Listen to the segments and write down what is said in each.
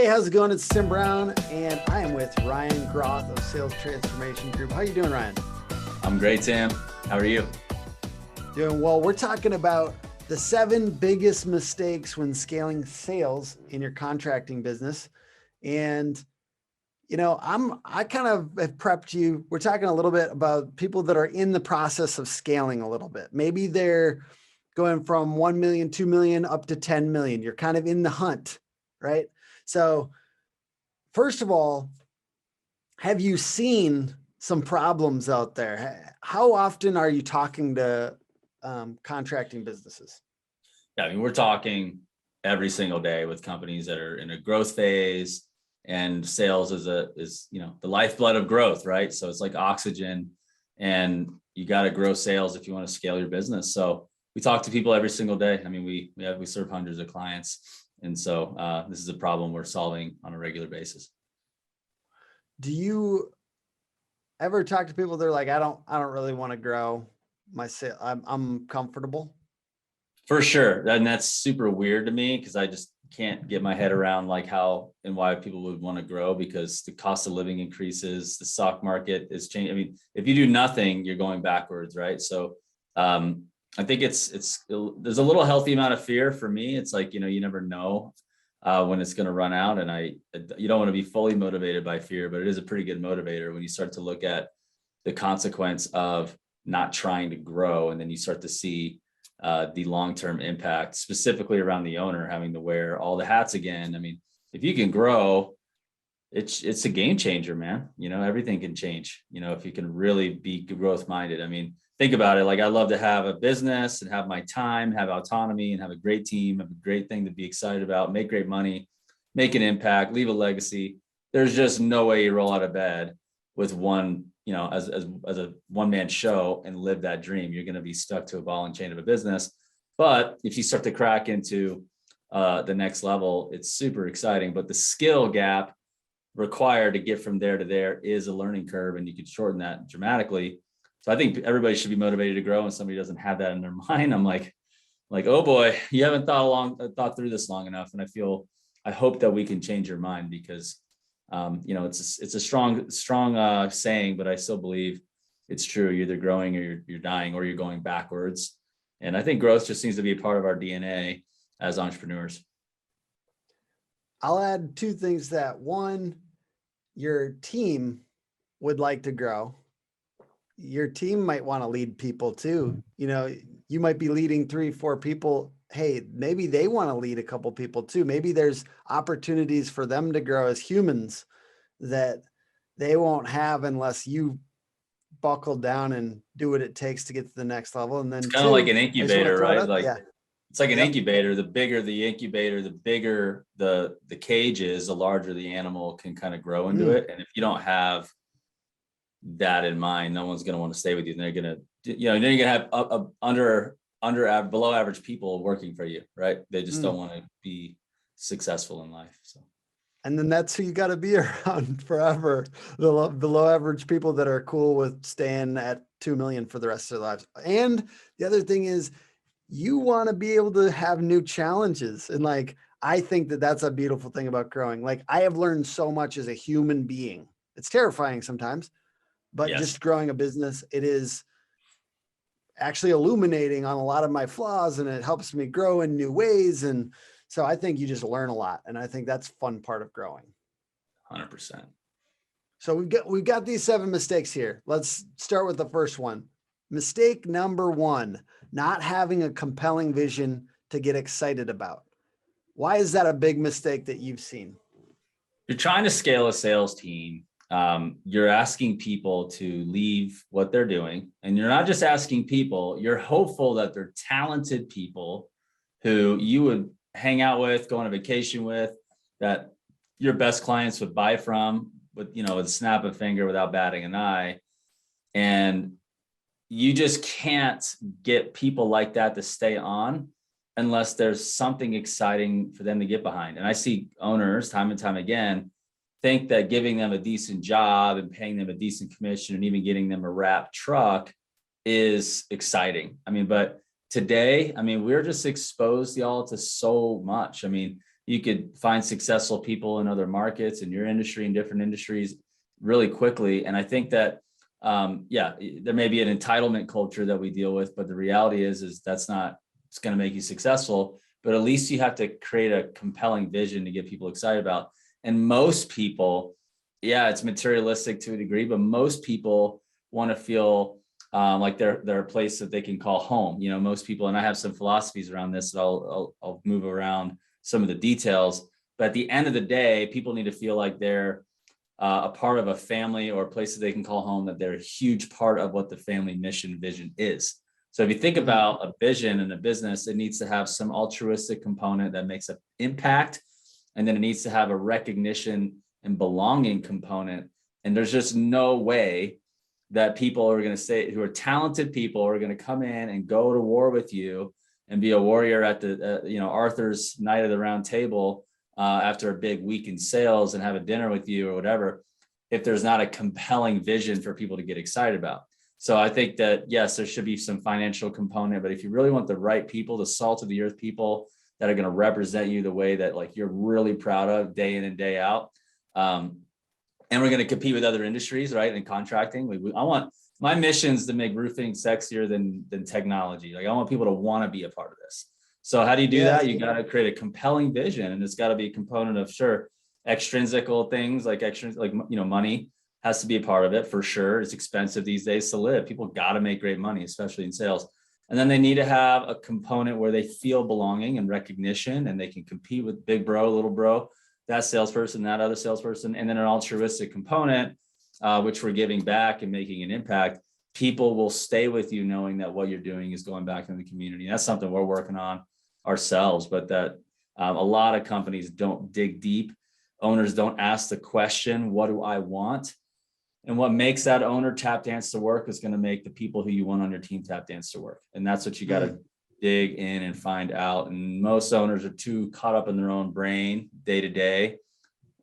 Hey, how's it going? It's Tim Brown, and I am with Ryan Groth of Sales Transformation Group. How you doing, Ryan? I'm great, Tim. How are you? Doing well. We're talking about the 7 biggest mistakes when scaling sales in your contracting business. And, I kind of have prepped you. We're talking a little bit about people that are in the process of scaling a little bit. Maybe they're going from 1 million, 2 million up to 10 million. You're kind of in the hunt, right? So first of all, have you seen some problems out there? How often are you talking to contracting businesses? Yeah, I mean, we're talking every single day with companies that are in a growth phase, and sales is the lifeblood of growth, right? So it's like oxygen, and you got to grow sales if you want to scale your business. So we talk to people every single day. I mean, we serve hundreds of clients, and so this is a problem we're solving on a regular basis. Do you ever talk to people that are like, I don't really want to grow my sale. I'm comfortable. For sure. And that's super weird to me because I just can't get my head around like how and why people would want to grow, because the cost of living increases, the stock market is changing. I mean, if you do nothing, you're going backwards, right? So I think there's a little healthy amount of fear for me. It's like, you never know when it's going to run out, and you don't want to be fully motivated by fear, but it is a pretty good motivator when you start to look at the consequence of not trying to grow, and then you start to see the long-term impact, specifically around the owner having to wear all the hats again. I mean, if you can grow, it's a game changer, man. Everything can change, if you can really be growth minded. I mean, think about it. Like, I love to have a business and have my time, have autonomy, and have a great team, have a great thing to be excited about, make great money, make an impact, leave a legacy. There's just no way you roll out of bed with one, as a one-man show and live that dream. You're going to be stuck to a ball and chain of a business. But if you start to crack into the next level, it's super exciting. But the skill gap required to get from there to there is a learning curve, and you could shorten that dramatically. So I think everybody should be motivated to grow, and somebody doesn't have that in their mind, I'm like, oh boy, you haven't thought through this long enough. And I hope that we can change your mind, because it's a strong saying, but I still believe it's true. You're either growing or you're dying, or you're going backwards. And I think growth just seems to be a part of our DNA as entrepreneurs. I'll add 2 things to that. One, your team would like to grow. Your team might want to lead people too. You might be leading 3, 4 people. Hey, maybe they want to lead a couple people too. Maybe there's opportunities for them to grow as humans that they won't have unless you buckle down and do what it takes to get to the next level. And then it's kind of like an incubator, right? Like, yeah. It's like an incubator. The bigger the incubator, the bigger the cage is, the larger the animal can kind of grow into it. And if you don't have that in mind, no one's going to want to stay with you. And they're going to, then you're going to have below average people working for you, right? They just don't want to be successful in life. So, and then that's who you got to be around forever. The below average people that are cool with staying at 2 million for the rest of their lives. And the other thing is, you want to be able to have new challenges. And I think that that's a beautiful thing about growing. I have learned so much as a human being. It's terrifying sometimes, but yes. Just growing a business, it is actually illuminating on a lot of my flaws, and it helps me grow in new ways. And so I think you just learn a lot. And I think that's fun part of growing. 100%. So we've got these 7 mistakes here. Let's start with the first one. Mistake number 1, not having a compelling vision to get excited about. Why is that a big mistake that you've seen? You're trying to scale a sales team. You're asking people to leave what they're doing. And you're not just asking people, you're hopeful that they're talented people who you would hang out with, go on a vacation with, that your best clients would buy from with a snap of a finger without batting an eye. And you just can't get people like that to stay on unless there's something exciting for them to get behind. And I see owners time and time again think that giving them a decent job and paying them a decent commission and even getting them a wrapped truck is exciting. I mean, but today, we're just exposed, y'all, to so much. you could find successful people in other markets, in your industry, in different industries really quickly. And I think that, yeah, there may be an entitlement culture that we deal with, but the reality is that's not, it's going to make you successful, but at least you have to create a compelling vision to get people excited about. And most people, yeah, it's materialistic to a degree, but most people want to feel like they're a place that they can call home. You know, most people, and I have some philosophies around this that I'll move around some of the details, but at the end of the day, people need to feel like they're a part of a family or a place that they can call home, that they're a huge part of what the family mission vision is. So if you think about a vision in a business, it needs to have some altruistic component that makes an impact. And then it needs to have a recognition and belonging component. And there's just no way that people are going to say, who are talented people, are going to come in and go to war with you and be a warrior at the, Arthur's Night of the Round Table after a big week in sales and have a dinner with you or whatever, if there's not a compelling vision for people to get excited about. So I think that, yes, there should be some financial component, but if you really want the right people, the salt of the earth people that are going to represent you the way that like you're really proud of day in and day out. And we're going to compete with other industries, right? And contracting. I want my mission's to make roofing sexier than technology. Like I want people to want to be a part of this. So how do you do that? You got to create a compelling vision, and it's got to be a component of extrinsical things like money has to be a part of it for sure. It's expensive these days to live. People got to make great money, especially in sales. And then they need to have a component where they feel belonging and recognition, and they can compete with big bro, little bro, that salesperson, that other salesperson, and then an altruistic component, which we're giving back and making an impact. People will stay with you knowing that what you're doing is going back into the community. That's something we're working on ourselves, but that a lot of companies don't dig deep. Owners don't ask the question, what do I want? And what makes that owner tap dance to work is going to make the people who you want on your team tap dance to work. And that's what you got to dig in and find out. And most owners are too caught up in their own brain day to day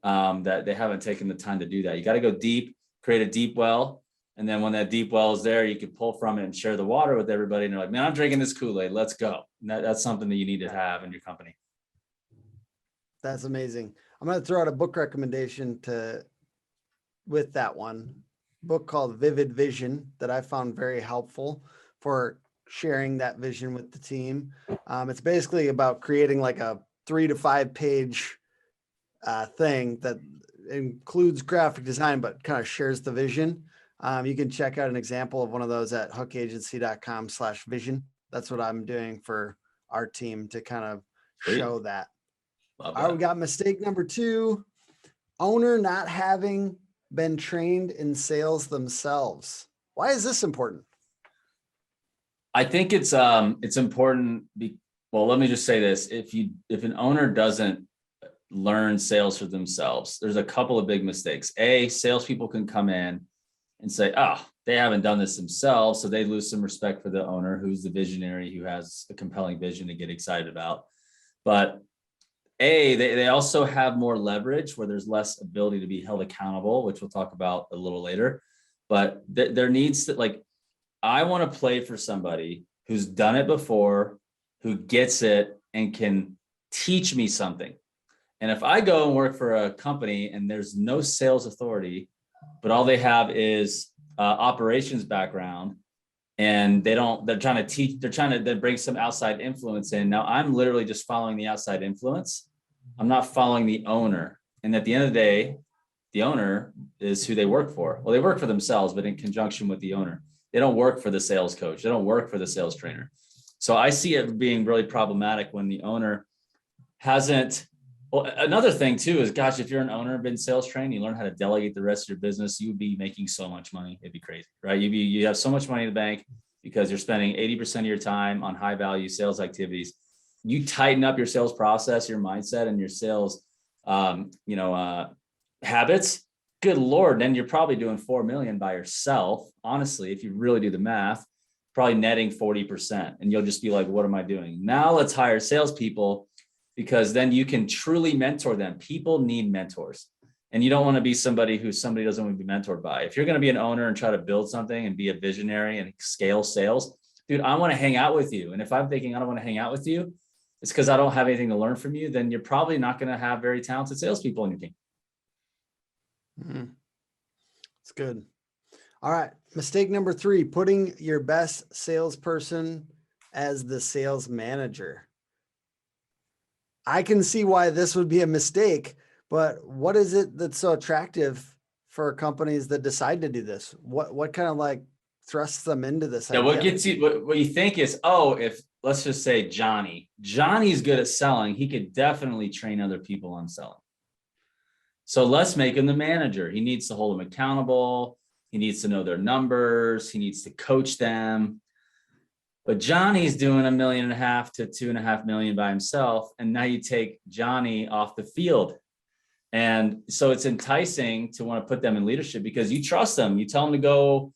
that they haven't taken the time to do that. You got to go deep, create a deep well. And then when that deep well is there, you can pull from it and share the water with everybody. And they're like, man, I'm drinking this Kool-Aid. Let's go. And that's something that you need to have in your company. That's amazing. I'm going to throw out a book recommendation with that one. Book called Vivid Vision that I found very helpful for sharing that vision with the team. It's basically about creating like a 3 to 5 page thing that includes graphic design, but kind of shares the vision. You can check out an example of one of those at hookagency.com/vision. That's what I'm doing for our team to kind of show that. All right, we got mistake number 2, owner not having been trained in sales themselves. Why is this important? I think it's important. Well, let me just say this. If an owner doesn't learn sales for themselves, there's a couple of big mistakes. Salespeople can come in and say, oh, they haven't done this themselves. So they lose some respect for the owner, who's the visionary, who has a compelling vision to get excited about. But they also have more leverage where there's less ability to be held accountable, which we'll talk about a little later. But there needs to, I want to play for somebody who's done it before, who gets it and can teach me something. And if I go and work for a company and there's no sales authority, but all they have is operations background, and they're trying to bring some outside influence in. Now I'm literally just following the outside influence. I'm not following the owner. And at the end of the day, the owner is who they work for. Well, they work for themselves, but in conjunction with the owner. They don't work for the sales coach. They don't work for the sales trainer. So I see it being really problematic when the owner hasn't. Well, another thing too is, gosh, if you're an owner and been sales trained, you learn how to delegate the rest of your business, you'd be making so much money. It'd be crazy, right? You have so much money in the bank because you're spending 80% of your time on high value sales activities. You tighten up your sales process, your mindset, and your sales, habits. Good Lord, then you're probably doing 4 million by yourself. Honestly, if you really do the math, probably netting 40%, and you'll just be like, what am I doing? Now let's hire salespeople, because then you can truly mentor them. People need mentors, and you don't want to be somebody doesn't want to be mentored by. If you're going to be an owner and try to build something and be a visionary and scale sales, dude, I want to hang out with you. And if I'm thinking I don't want to hang out with you, it's because I don't have anything to learn from you, then you're probably not going to have very talented salespeople on your team. It's good. All right. Mistake number 3, putting your best salesperson as the sales manager. I can see why this would be a mistake, but what is it that's so attractive for companies that decide to do this? What kind of like thrusts them into this Yeah, idea? what gets you, what you think is, oh, if let's just say Johnny's good at selling, he could definitely train other people on selling. So let's make him the manager. He needs to hold them accountable. He needs to know their numbers. He needs to coach them. But Johnny's doing $1.5 million to $2.5 million by himself. And now you take Johnny off the field. And so it's enticing to want to put them in leadership because you trust them. You tell them to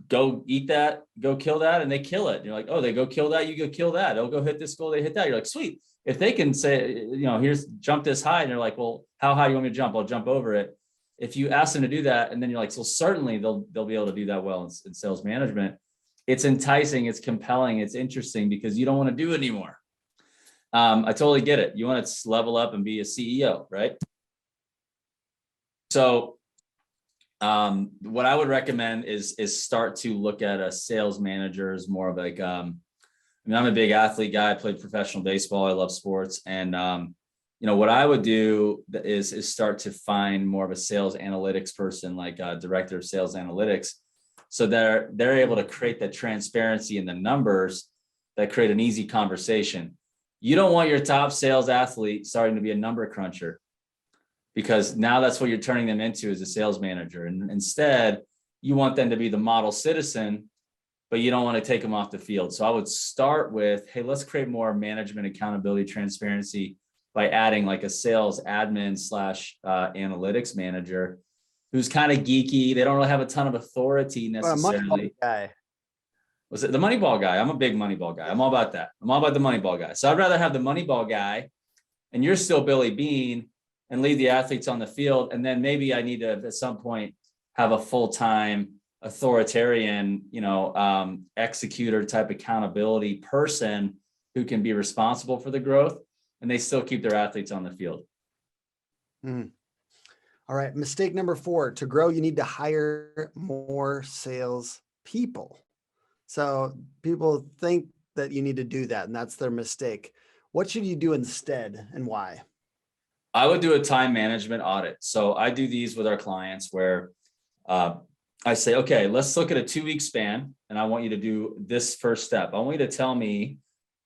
go eat that, go kill that, and they kill it. You're like, oh, they go kill that, you go kill that. They'll go hit this goal, they hit that. You're like, sweet. If they can say, here's jump this high, and they're like, well, how high do you want me to jump? I'll jump over it. If you ask them to do that, and then you're like, so certainly they'll be able to do that well in sales management. It's enticing, it's compelling, it's interesting because you don't want to do it anymore. I totally get it. You want to level up and be a CEO, right? So what I would recommend is start to look at a sales manager as more of like, I'm a big athlete guy. I played professional baseball. I love sports. And, what I would do is start to find more of a sales analytics person, like a director of sales analytics. So they're able to create that transparency in the numbers that create an easy conversation. You don't want your top sales athlete starting to be a number cruncher, because now that's what you're turning them into as a sales manager. And instead, you want them to be the model citizen, but you don't want to take them off the field. So I would start with, hey, let's create more management, accountability, transparency by adding like a sales admin / analytics manager who's kind of geeky. They don't really have a ton of authority necessarily. A Moneyball guy. Was it the Moneyball guy? I'm a big Moneyball guy. I'm all about that. I'm all about the Moneyball guy. So I'd rather have the Moneyball guy and you're still Billy Bean and leave the athletes on the field. And then maybe I need to, at some point, have a full-time authoritarian, executor type accountability person who can be responsible for the growth, and they still keep their athletes on the field. All right. Mistake number 4, to grow, you need to hire more sales people. So people think that you need to do that, and that's their mistake. What should you do instead, and why? I would do a time management audit. So I do these with our clients where I say, okay, let's look at a 2-week span. And I want you to do this first step. I want you to tell me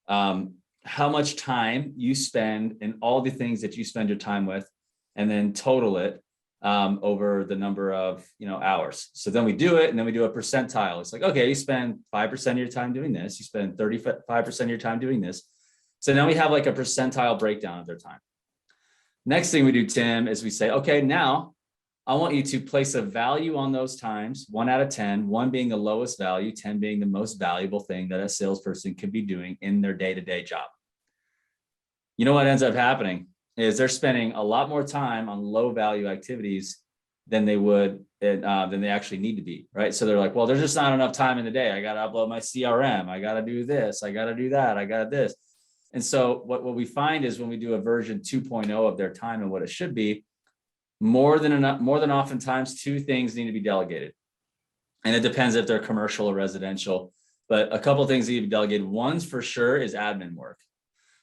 how much time you spend in all the things that you spend your time with, and then total it over the number of hours. So then we do it, and then we do a percentile. It's like, okay, you spend 5% of your time doing this. You spend 35% of your time doing this. So now we have like a percentile breakdown of their time. Next thing we do, Tim, is we say, okay, now I want you to place a value on those times, 1 out of 10, 1 being the lowest value, 10 being the most valuable thing that a salesperson could be doing in their day-to-day job. You know what ends up happening is they're spending a lot more time on low value activities than they would, than they actually need to be, right? So they're like, well, there's just not enough time in the day. I got to upload my CRM. I got to do this. I got to do that. I got this. And so what we find is when we do a version 2.0 of their time and what it should be, more than oftentimes 2 things need to be delegated. And it depends if they're commercial or residential, but a couple of things need to be delegated. One's for sure is admin work.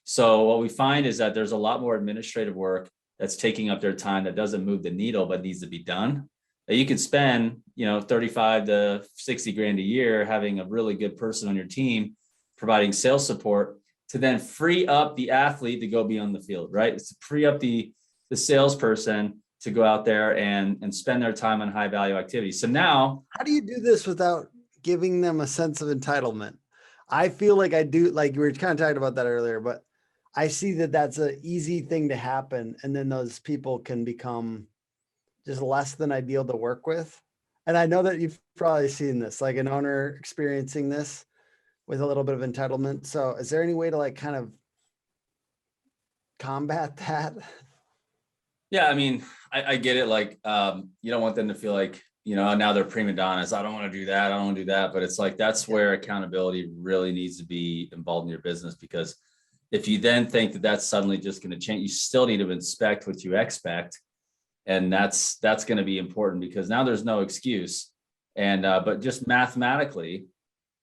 So what we find is that there's a lot more administrative work that's taking up their time that doesn't move the needle, but needs to be done. That you could spend, 35 to 60 grand a year having a really good person on your team providing sales support to then free up the athlete to go be on the field, right? It's to free up the salesperson to go out there and spend their time on high value activities. So now, how do you do this without giving them a sense of entitlement? I feel like I do, like we were kind of talking about that earlier, but I see that that's an easy thing to happen. And then those people can become just less than ideal to work with. And I know that you've probably seen this, like an owner experiencing this with a little bit of entitlement. So is there any way to like kind of combat that? Yeah, I mean, I get it. Like, you don't want them to feel like, now they're prima donnas. I don't want to do that. I don't want to do that. But it's like, that's where accountability really needs to be involved in your business, because if you then think that that's suddenly just going to change, you still need to inspect what you expect. And that's going to be important, because now there's no excuse. And but just mathematically,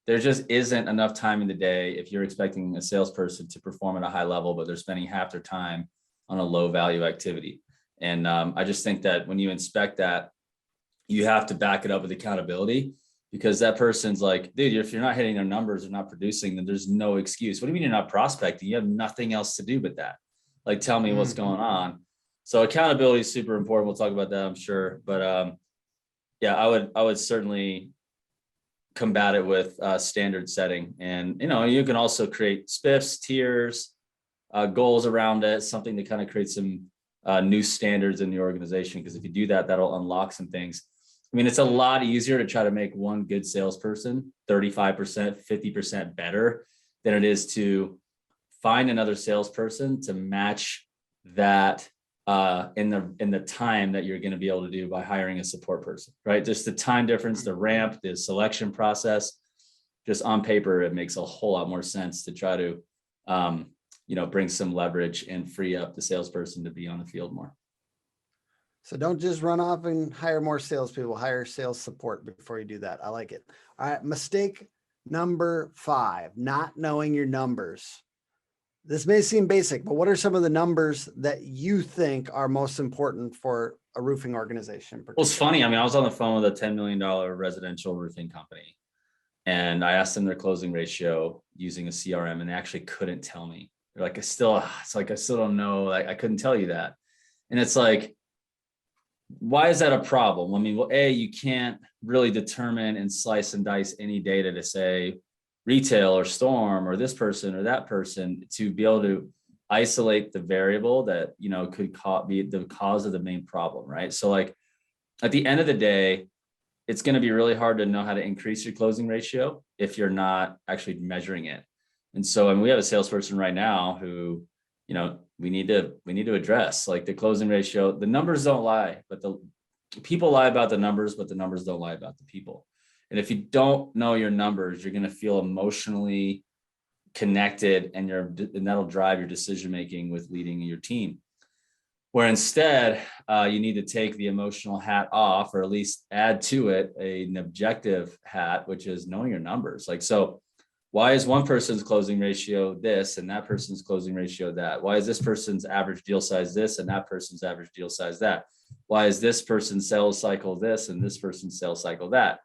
there just isn't enough time in the day if you're expecting a salesperson to perform at a high level, but they're spending half their time on a low value activity. And I just think that when you inspect that, you have to back it up with accountability, because that person's like, dude, if you're not hitting their numbers or not producing, then there's no excuse. What do you mean you're not prospecting? You have nothing else to do but that. Like, tell me what's going on. So accountability is super important. We'll talk about that, I'm sure. But yeah, I would certainly combat it with standard setting. And, you can also create spiffs, tiers, goals around it, something to kind of create some new standards in the organization. Because if you do that, that'll unlock some things. I mean, it's a lot easier to try to make one good salesperson 35%, 50% better than it is to find another salesperson to match that in the time that you're going to be able to do by hiring a support person, right? Just the time difference, the ramp, the selection process, just on paper, it makes a whole lot more sense to try to, bring some leverage and free up the salesperson to be on the field more. So don't just run off and hire more salespeople, hire sales support before you do that. I like it. All right. Mistake number 5, not knowing your numbers. This may seem basic, but what are some of the numbers that you think are most important for a roofing organization? Well, it's funny. I mean, I was on the phone with a $10 million residential roofing company, and I asked them their closing ratio using a CRM, and they actually couldn't tell me. They're like, I still don't know. Like, I couldn't tell you that. And it's like, why is that a problem? I mean, well, you can't really determine and slice and dice any data to say retail or storm or this person or that person, to be able to isolate the variable that, could be the cause of the main problem, right? So like, at the end of the day, it's going to be really hard to know how to increase your closing ratio if you're not actually measuring it. And so, we have a salesperson right now who, we need to address, like, the closing ratio. The numbers don't lie, but the people lie about the numbers, but the numbers don't lie about the people. And if you don't know your numbers, you're going to feel emotionally connected, and that'll drive your decision-making with leading your team. Where instead, you need to take the emotional hat off, or at least add to it an objective hat, which is knowing your numbers. Like, so why is one person's closing ratio this and that person's closing ratio that? Why is this person's average deal size this and that person's average deal size that? Why is this person's sales cycle this and this person's sales cycle that?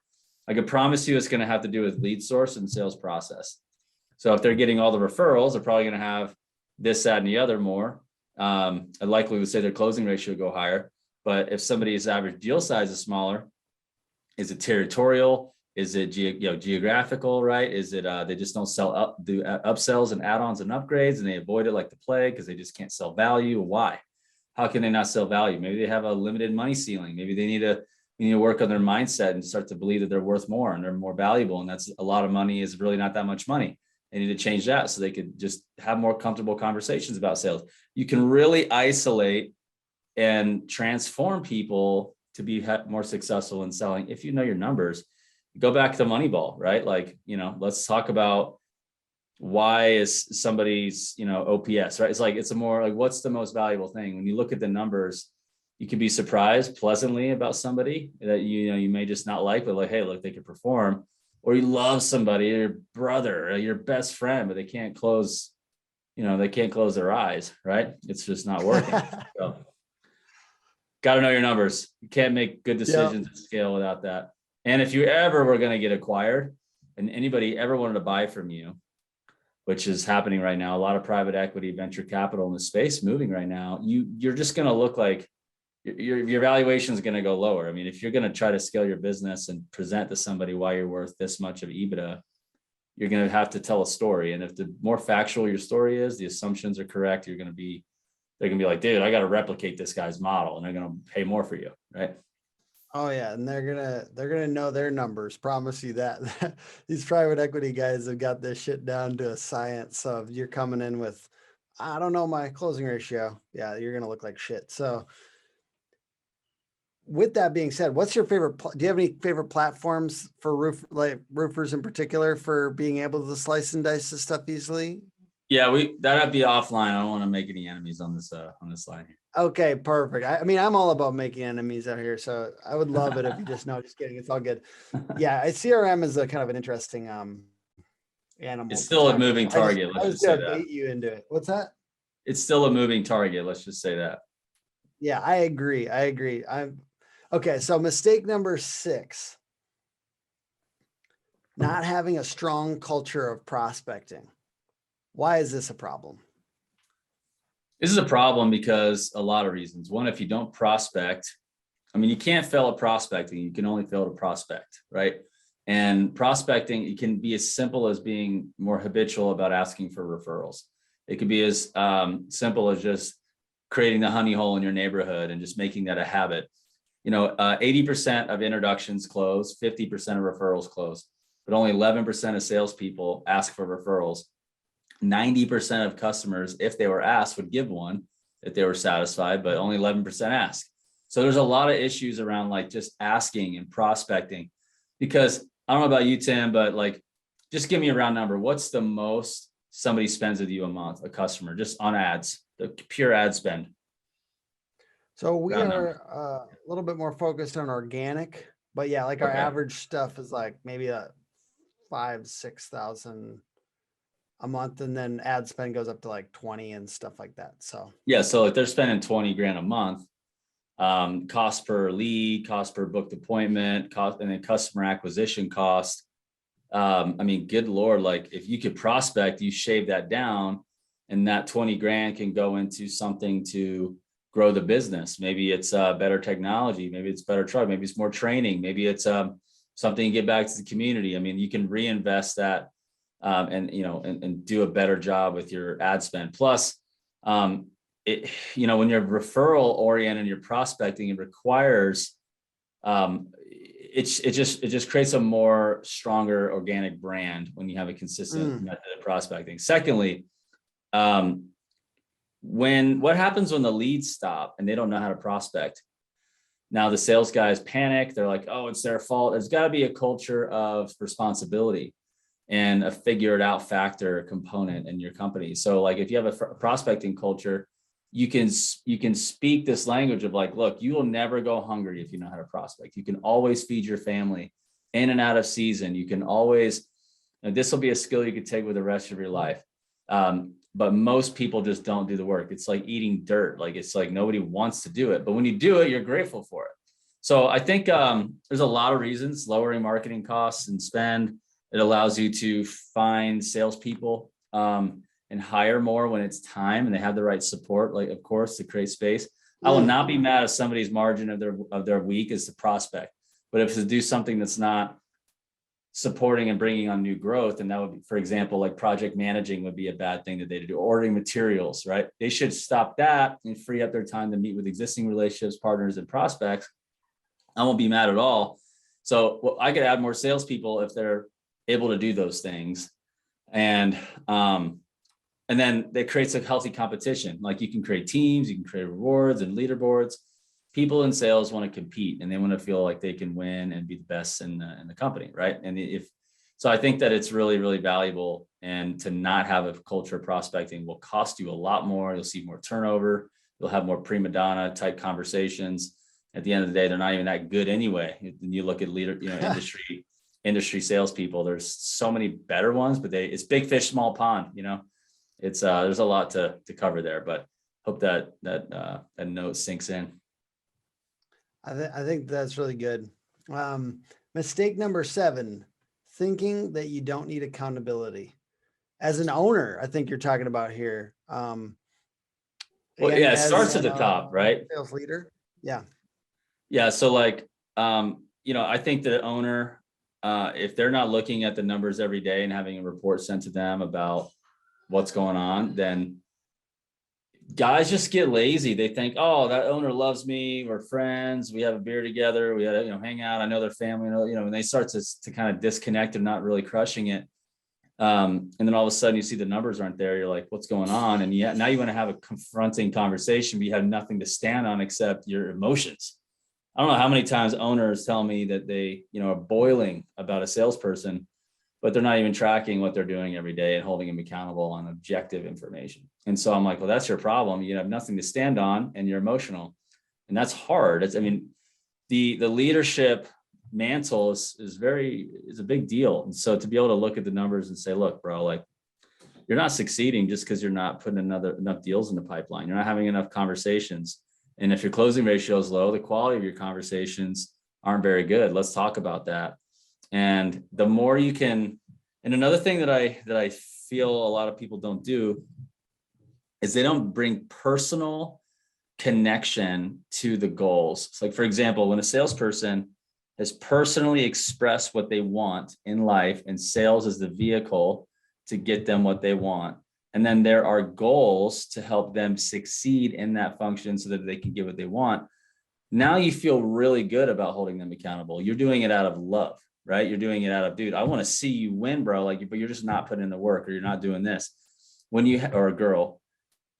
I can promise you it's going to have to do with lead source and sales process. So if they're getting all the referrals, they're probably going to have this, that, and the other more. I likely would say their closing ratio go higher. But if somebody's average deal size is smaller, is it territorial? Is it geographical, right? Is it they just don't do upsells and add-ons and upgrades, and they avoid it like the plague because they just can't sell value? Why? How can they not sell value? Maybe they have a limited money ceiling. Maybe they need to work on their mindset and start to believe that they're worth more and they're more valuable. And that's a lot of money is really not that much money. They need to change that so they could just have more comfortable conversations about sales. You can really isolate and transform people to be more successful in selling if you know your numbers. Go back to Moneyball, right? Like, let's talk about why is somebody's, OPS, right? It's a more like, what's the most valuable thing? When you look at the numbers, you can be surprised pleasantly about somebody that, you may just not like, but like, hey, look, they can perform. Or you love somebody, your brother, or your best friend, but they can't close their eyes, right? It's just not working. So, got to know your numbers. You can't make good decisions at scale without that. And if you ever were going to get acquired and anybody ever wanted to buy from you, which is happening right now, a lot of private equity, venture capital in the space moving right now, you're just going to look like your valuation is going to go lower. I mean, if you're going to try to scale your business and present to somebody why you're worth this much of EBITDA, you're going to have to tell a story. And if the more factual your story is, the assumptions are correct, they're going to be like, dude, I got to replicate this guy's model, and they're going to pay more for you, right? Oh yeah, and they're gonna know their numbers. Promise you that. These private equity guys have got this shit down to a science. So if you're coming in with, I don't know my closing ratio, yeah, you're gonna look like shit. So with that being said, what's your favorite? Do you have any favorite platforms for roofers in particular for being able to slice and dice this stuff easily? Yeah, that'd be offline. I don't want to make any enemies on this line here. Okay, perfect. I mean, I'm all about making enemies out here, so I would love it if you just know. Just kidding, it's all good. Yeah, CRM is a kind of an interesting animal It's to still a talk about. moving target. I Let's was just say gonna that. bait you into it. What's that? It's still a moving target. Let's just say that. Yeah, I agree. I'm okay. So mistake number 6, not having a strong culture of prospecting. Why is this a problem? This is a problem because a lot of reasons. One, if you don't prospect, I mean, you can't fail at prospecting. You can only fail to prospect, right? And prospecting, it can be as simple as being more habitual about asking for referrals. It could be as simple as just creating the honey hole in your neighborhood and just making that a habit. 80% of introductions close, 50% of referrals close, but only 11% of salespeople ask for referrals. 90% of customers, if they were asked, would give one if they were satisfied, but only 11% ask. So there's a lot of issues around like just asking and prospecting, because I don't know about you, Tim, but like, just give me a round number. What's the most somebody spends with you a month, a customer, just on ads, the pure ad spend? So we Round are number. a little bit more focused on organic, but yeah, like our Okay. average stuff is like maybe a 5,000-6,000 a month, and then ad spend goes up to like 20 and stuff like that. So Yeah. So if they're spending 20 grand a month, cost per lead, cost per booked appointment, cost, and then customer acquisition cost. I mean, good Lord, like if you could prospect, you shave that down, and that 20 grand can go into something to grow the business. Maybe it's better technology, maybe it's better truck, maybe it's more training, maybe it's something to get back to the community. I mean, you can reinvest that and do a better job with your ad spend. Plus, when you're referral oriented and you're prospecting, it requires it just creates a more stronger organic brand when you have a consistent method of prospecting. Secondly, what happens when the leads stop and they don't know how to prospect? Now the sales guys panic. They're like, oh, it's their fault. There's got to be a culture of responsibility and a figure it out factor component in your company. So like if you have a prospecting culture, you can speak this language of like, look, you will never go hungry if you know how to prospect. You can always feed your family in and out of season. You can always, this will be a skill you could take with the rest of your life. But most people just don't do the work. It's like eating dirt. Like it's like nobody wants to do it, but when you do it, you're grateful for it. So I think there's a lot of reasons. Lowering marketing costs and spend. It allows you to find salespeople and hire more when it's time and they have the right support, like of course, to create space. I will not be mad if somebody's margin of their week is to prospect, but if to do something that's not supporting and bringing on new growth, and that would be, for example, like project managing would be a bad thing that they do, ordering materials, right? They should stop that and free up their time to meet with existing relationships, partners, and prospects. I won't be mad at all. So I could add more salespeople if they're able to do those things. And then that creates a healthy competition. Like you can create teams, you can create rewards and leaderboards. People in sales want to compete and they want to feel like they can win and be the best in the company, right? And so I think that it's really, really valuable. And to not have a culture of prospecting will cost you a lot more. You'll see more turnover. You'll have more prima donna type conversations. At the end of the day, they're not even that good anyway. When you look at industry salespeople, there's so many better ones, but it's big fish, small pond. It's there's a lot to cover there, but hope that note sinks in. I think that's really good. Mistake number 7, thinking that you don't need accountability. As an owner, I think you're talking about here. Well, yeah, it starts at the top, right? Sales leader. Yeah. Yeah. So like, I think the owner, if they're not looking at the numbers every day and having a report sent to them about what's going on, then guys just get lazy. They think, oh, that owner loves me. We're friends. We have a beer together. We had to, hang out. I know their family, and they start to kind of disconnect and not really crushing it. And then all of a sudden you see the numbers aren't there. You're like, what's going on? And yet now you want to have a confronting conversation, but you have nothing to stand on except your emotions. I don't know how many times owners tell me that they, are boiling about a salesperson, but they're not even tracking what they're doing every day and holding them accountable on objective information. And so I'm like, well, that's your problem. You have nothing to stand on and you're emotional. And that's hard. I mean, the leadership mantle is a big deal. And so to be able to look at the numbers and say, look, bro, like, you're not succeeding just because you're not putting enough deals in the pipeline. You're not having enough conversations. And if your closing ratio is low, the quality of your conversations aren't very good. Let's talk about that. And the more you can, and another thing that I feel a lot of people don't do is they don't bring personal connection to the goals. It's like, for example, when a salesperson has personally expressed what they want in life, and sales is the vehicle to get them what they want. And then there are goals to help them succeed in that function so that they can get what they want. Now you feel really good about holding them accountable. You're doing it out of love, right? You're doing it out of, dude, I want to see you win, bro. Like, but you're just not putting in the work, or you're not doing this. When you, or a girl,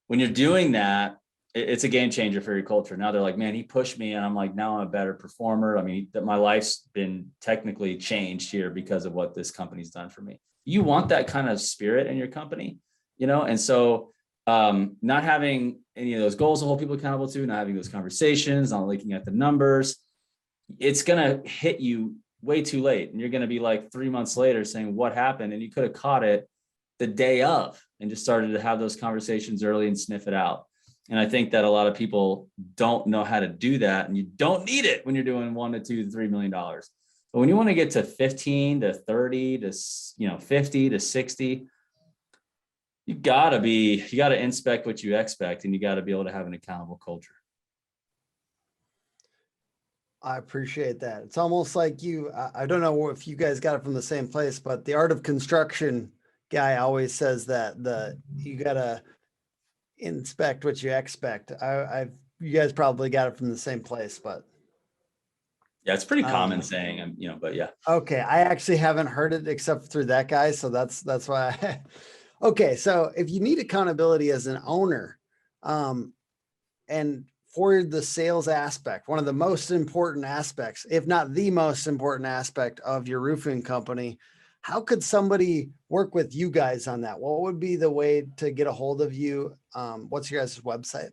when you're doing that, it's a game changer for your culture. Now they're like, man, he pushed me. And I'm like, now I'm a better performer. I mean, that my life's been technically changed here because of what this company's done for me. You want that kind of spirit in your company, And so not having any of those goals to hold people accountable to, not having those conversations, not looking at the numbers, it's going to hit you way too late. And you're going to be like 3 months later saying what happened. And you could have caught it the day of and just started to have those conversations early and sniff it out. And I think that a lot of people don't know how to do that. And you don't need it when you're doing $1 to 2 to $3 million. But when you want to get to 15 to 30 to 50 to 60, you got to inspect what you expect, and you got to be able to have an accountable culture. I appreciate that. It's almost like I don't know if you guys got it from the same place, but the Art of Construction guy always says that you got to inspect what you expect. You guys probably got it from the same place, but. Yeah, it's pretty common saying, but yeah. Okay. I actually haven't heard it except through that guy. So that's why. Okay. So if you need accountability as an owner, and for the sales aspect, one of the most important aspects, if not the most important aspect of your roofing company, how could somebody work with you guys on that? What would be the way to get a hold of you? What's your guys' website?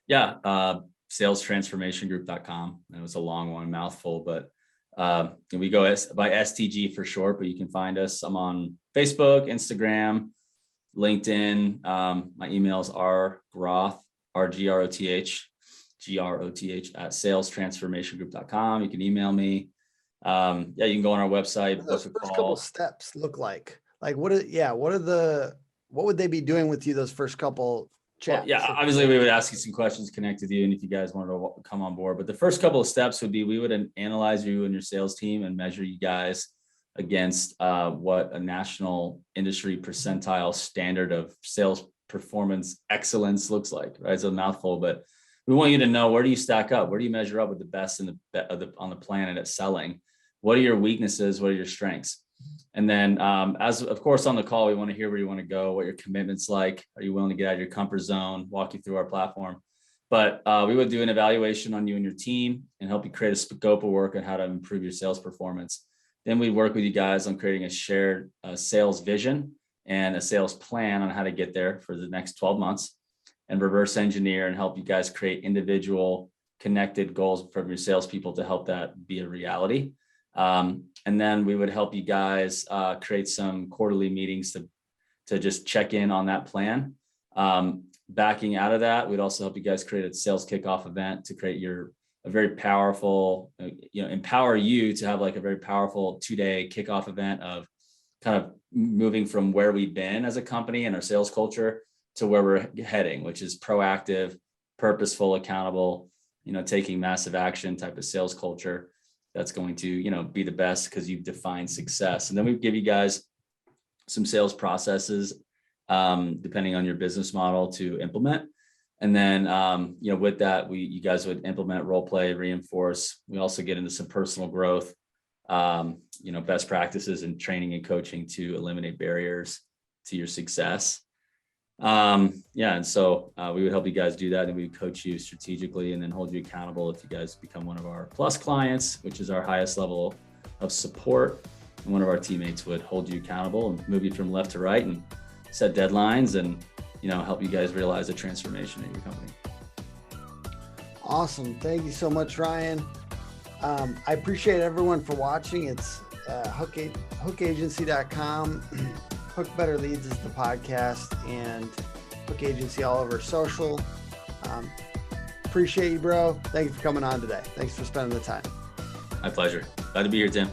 Yeah. Salestransformationgroup.com. It was a long one, mouthful, but we go by STG for short, but you can find us. I'm on Facebook, Instagram, LinkedIn. My emails are Groth, Groth at salestransformationgroup.com. You can email me. You can go on our website. What do those first couple steps look like? Like what would they be doing with you those first couple chats? Well, obviously we would ask you some questions, connect with you, and if you guys wanted to come on board. But the first couple of steps would be, we would analyze you and your sales team and measure you guys against what a national industry percentile standard of sales performance excellence looks like, right? It's a mouthful, but we want you to know, where do you stack up? Where do you measure up with the best on the planet at selling? What are your weaknesses? What are your strengths? And then as of course on the call, we want to hear where you want to go, what your commitment's like. Are you willing to get out of your comfort zone, walk you through our platform? But we would do an evaluation on you and your team and help you create a scope of work on how to improve your sales performance. Then we work with you guys on creating a shared sales vision and a sales plan on how to get there for the next 12 months, and reverse engineer and help you guys create individual connected goals from your salespeople to help that be a reality. And then we would help you guys create some quarterly meetings to just check in on that plan. Backing out of that, we'd also help you guys create a sales kickoff event to create a very powerful, empower you to have like a very powerful 2-day kickoff event of kind of moving from where we've been as a company and our sales culture to where we're heading, which is proactive, purposeful, accountable, taking massive action type of sales culture that's going to, be the best because you've defined success. And then we give you guys some sales processes, depending on your business model to implement. And then, with that, you guys would implement role play, reinforce. We also get into some personal growth, best practices and training and coaching to eliminate barriers to your success. And so we would help you guys do that, and we would coach you strategically and then hold you accountable if you guys become one of our plus clients, which is our highest level of support. and one of our teammates would hold you accountable and move you from left to right and set deadlines and, help you guys realize the transformation in your company. Awesome. Thank you so much, Ryan. I appreciate everyone for watching. It's hookagency.com. Hook Better Leads is the podcast, and Hook Agency all over social. Appreciate you, bro. Thank you for coming on today. Thanks for spending the time. My pleasure. Glad to be here, Tim.